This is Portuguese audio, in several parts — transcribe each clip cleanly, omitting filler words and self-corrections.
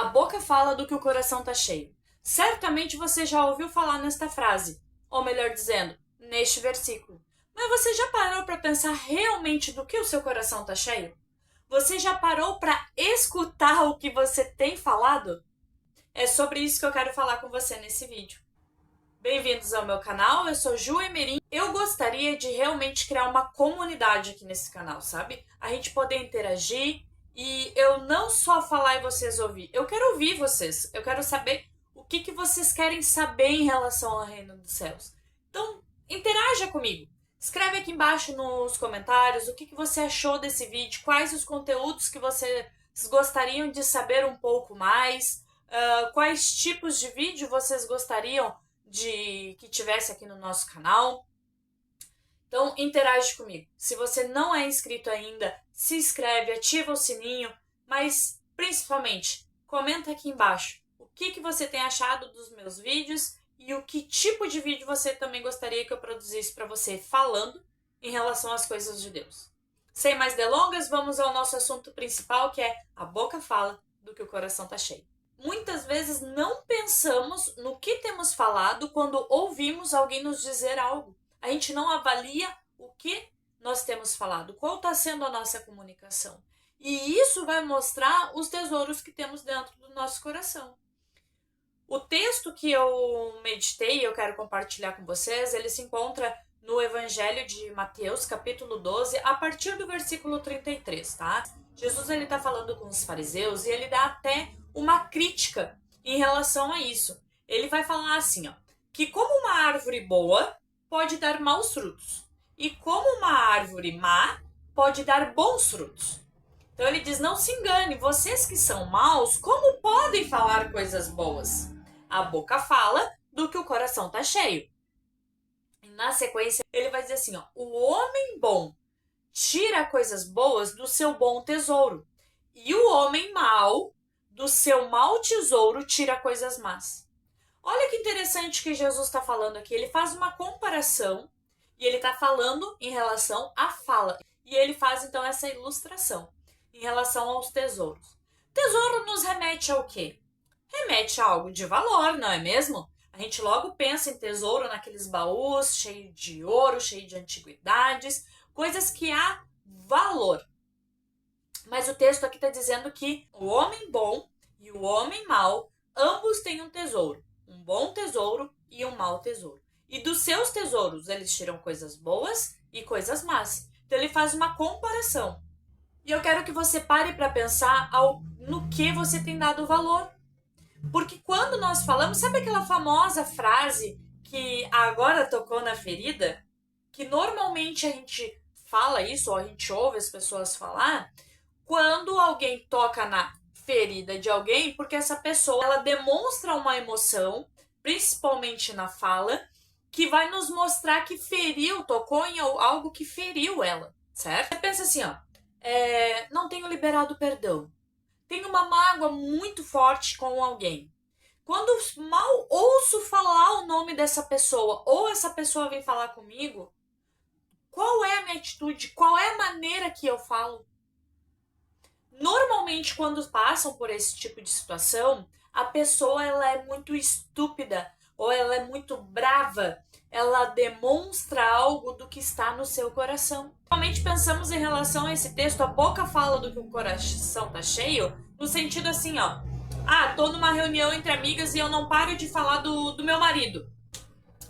boca fala do que o coração está cheio. Certamente você já ouviu falar nesta frase, ou melhor dizendo, neste versículo. Mas você já parou para pensar realmente do que o seu coração está cheio? Você já parou para escutar o que você tem falado? É sobre isso que eu quero falar com você nesse vídeo. Bem-vindos ao meu canal, eu sou Ju Emerim. Eu gostaria de realmente criar uma comunidade aqui nesse canal, sabe? A gente poder interagir e eu não só falar e vocês ouvir. Eu quero ouvir vocês, eu quero saber o que vocês querem saber em relação ao reino dos céus. Então, interaja comigo. Escreve aqui embaixo nos comentários o que você achou desse vídeo, quais os conteúdos que vocês gostariam de saber um pouco mais, quais tipos de vídeo vocês gostariam de que tivesse aqui no nosso canal. Então, interage comigo. Se você não é inscrito ainda, se inscreve, ativa o sininho, mas principalmente, comenta aqui embaixo o que você tem achado dos meus vídeos e o que tipo de vídeo você também gostaria que eu produzisse para você falando em relação às coisas de Deus. Sem mais delongas, vamos ao nosso assunto principal, que é a boca fala do que o coração está cheio. Muitas vezes não pensamos no que temos falado quando ouvimos alguém nos dizer algo. A gente não avalia o que nós temos falado, qual está sendo a nossa comunicação. E isso vai mostrar os tesouros que temos dentro do nosso coração. O texto que eu meditei e eu quero compartilhar com vocês, ele se encontra no Evangelho de Mateus, capítulo 12, a partir do versículo 33, tá? Jesus ele está falando com os fariseus e ele dá até uma crítica em relação a isso. Ele vai falar assim, ó, que como uma árvore boa pode dar maus frutos e como uma árvore má pode dar bons frutos. Então ele diz, não se engane, vocês que são maus, como podem falar coisas boas? A boca fala do que o coração está cheio. E na sequência ele vai dizer assim, ó, o homem bom tira coisas boas do seu bom tesouro e o homem mau do seu mau tesouro tira coisas más. Olha que interessante que Jesus está falando aqui. Ele faz uma comparação e ele está falando em relação à fala. E ele faz então essa ilustração em relação aos tesouros. Tesouro nos remete ao quê? Remete a algo de valor, não é mesmo? A gente logo pensa em tesouro naqueles baús cheio de ouro, cheio de antiguidades, coisas que há valor. Mas o texto aqui está dizendo que o homem bom e o homem mau, ambos têm um tesouro. Um bom tesouro e um mau tesouro. E dos seus tesouros, eles tiram coisas boas e coisas más. Então ele faz uma comparação. E eu quero que você pare para pensar no que você tem dado valor. Porque quando nós falamos, sabe aquela famosa frase que agora tocou na ferida? Que normalmente a gente fala isso, ou a gente ouve as pessoas falar, quando alguém toca na ferida de alguém, porque essa pessoa ela demonstra uma emoção, principalmente na fala, que vai nos mostrar que feriu, tocou em algo que feriu ela, certo? Você pensa assim, ó, não tenho liberado perdão. Tenho uma mágoa muito forte com alguém. Quando mal ouço falar o nome dessa pessoa, ou essa pessoa vem falar comigo, qual é a minha atitude? Qual é a maneira que eu falo? Normalmente, quando passam por esse tipo de situação, a pessoa ela é muito estúpida ou ela é muito brava. Ela demonstra algo do que está no seu coração. Normalmente pensamos em relação a esse texto, a boca fala do que o coração tá cheio, no sentido assim, ó. Tô numa reunião entre amigas e eu não paro de falar do meu marido.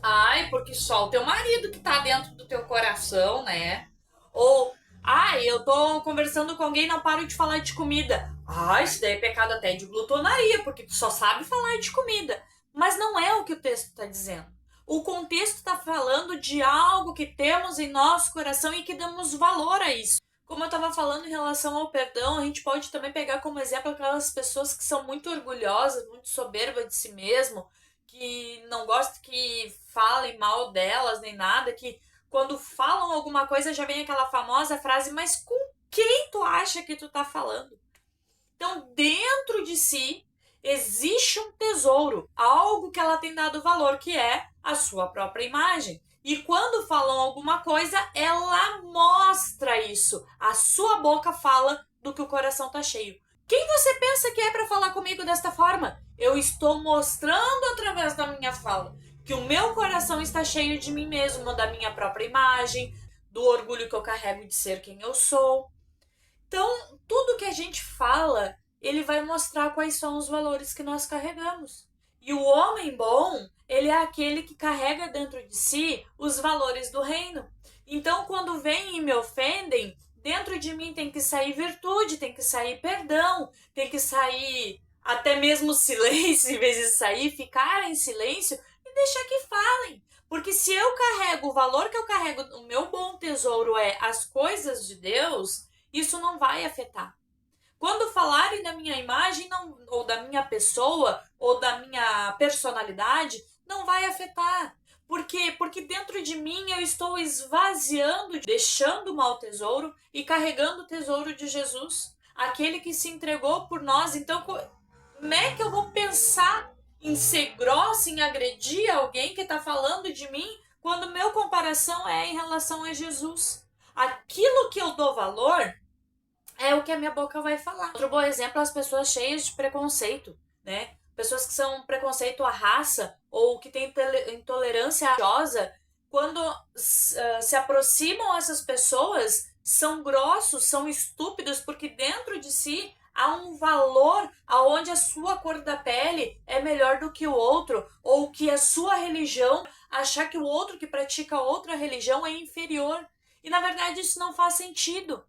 Ai, porque só o teu marido que tá dentro do teu coração, né? Ou, eu tô conversando com alguém e não paro de falar de comida. Isso daí é pecado até de glutonaria, porque tu só sabe falar de comida. Mas não é o que o texto tá dizendo. O contexto está falando de algo que temos em nosso coração e que damos valor a isso. Como eu estava falando em relação ao perdão, a gente pode também pegar como exemplo aquelas pessoas que são muito orgulhosas, muito soberbas de si mesmo, que não gostam que falem mal delas nem nada, que quando falam alguma coisa já vem aquela famosa frase, mas com quem tu acha que tu tá falando? Então, dentro de si, existe um tesouro, algo que ela tem dado valor, que é a sua própria imagem. E quando falam alguma coisa, ela mostra isso. A sua boca fala do que o coração tá cheio. Quem você pensa que é para falar comigo desta forma? Eu estou mostrando através da minha fala que o meu coração está cheio de mim mesmo, da minha própria imagem, do orgulho que eu carrego de ser quem eu sou. Então, tudo que a gente fala, ele vai mostrar quais são os valores que nós carregamos. E o homem bom, ele é aquele que carrega dentro de si os valores do reino. Então, quando vêm e me ofendem, dentro de mim tem que sair virtude, tem que sair perdão, tem que sair até mesmo silêncio, em vez de sair, ficar em silêncio e deixar que falem. Porque se eu carrego, o valor que eu carrego, o meu bom tesouro é as coisas de Deus, isso não vai afetar. Quando falarem da minha imagem não, ou da minha pessoa ou da minha personalidade, não vai afetar. Por quê? Porque dentro de mim eu estou esvaziando, deixando o mau tesouro e carregando o tesouro de Jesus, aquele que se entregou por nós. Então, como é que eu vou pensar em ser grossa, em agredir alguém que está falando de mim, quando meu comparação é em relação a Jesus? Aquilo que eu dou valor é o que a minha boca vai falar. Outro bom exemplo é as pessoas cheias de preconceito, né? Pessoas que são preconceito à raça ou que têm intolerância religiosa, quando se aproximam essas pessoas, são grossos, são estúpidos, porque dentro de si há um valor aonde a sua cor da pele é melhor do que o outro, ou que a sua religião, achar que o outro que pratica outra religião é inferior. E na verdade isso não faz sentido.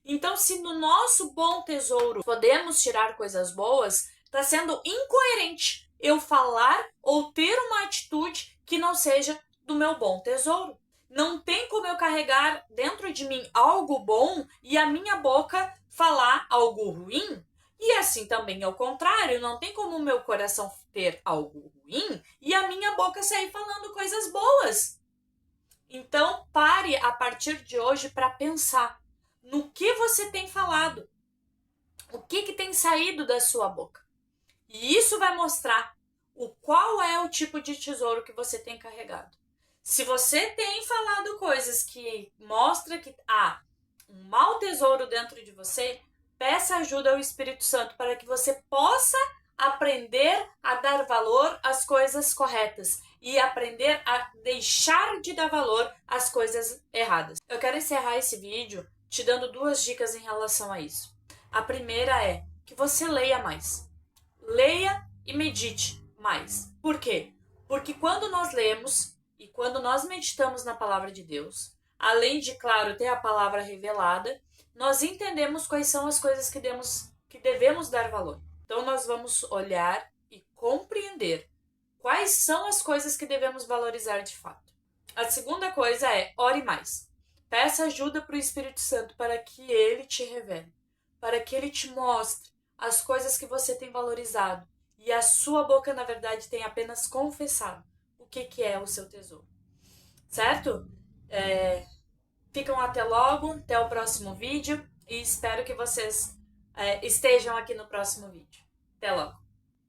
Então, se no nosso bom tesouro podemos tirar coisas boas, está sendo incoerente eu falar ou ter uma atitude que não seja do meu bom tesouro. Não tem como eu carregar dentro de mim algo bom e a minha boca falar algo ruim. E assim também ao contrário, não tem como o meu coração ter algo ruim e a minha boca sair falando coisas boas. Então, pare a partir de hoje para pensar no que você tem falado, o que tem saído da sua boca. E isso vai mostrar qual é o tipo de tesouro que você tem carregado. Se você tem falado coisas que mostram que há um mau tesouro dentro de você, peça ajuda ao Espírito Santo para que você possa aprender a dar valor às coisas corretas e aprender a deixar de dar valor às coisas erradas. Eu quero encerrar esse vídeo te dando 2 dicas em relação a isso. A primeira é que você leia mais. Leia e medite mais. Por quê? Porque quando nós lemos e quando nós meditamos na palavra de Deus, além de, claro, ter a palavra revelada, nós entendemos quais são as coisas que devemos dar valor. Então nós vamos olhar e compreender quais são as coisas que devemos valorizar de fato. A segunda coisa é ore mais. Peça ajuda para o Espírito Santo para que ele te revele, para que ele te mostre as coisas que você tem valorizado e a sua boca, na verdade, tem apenas confessado o que é o seu tesouro. Certo? Ficam até logo, até o próximo vídeo e espero que vocês estejam aqui no próximo vídeo. Até logo!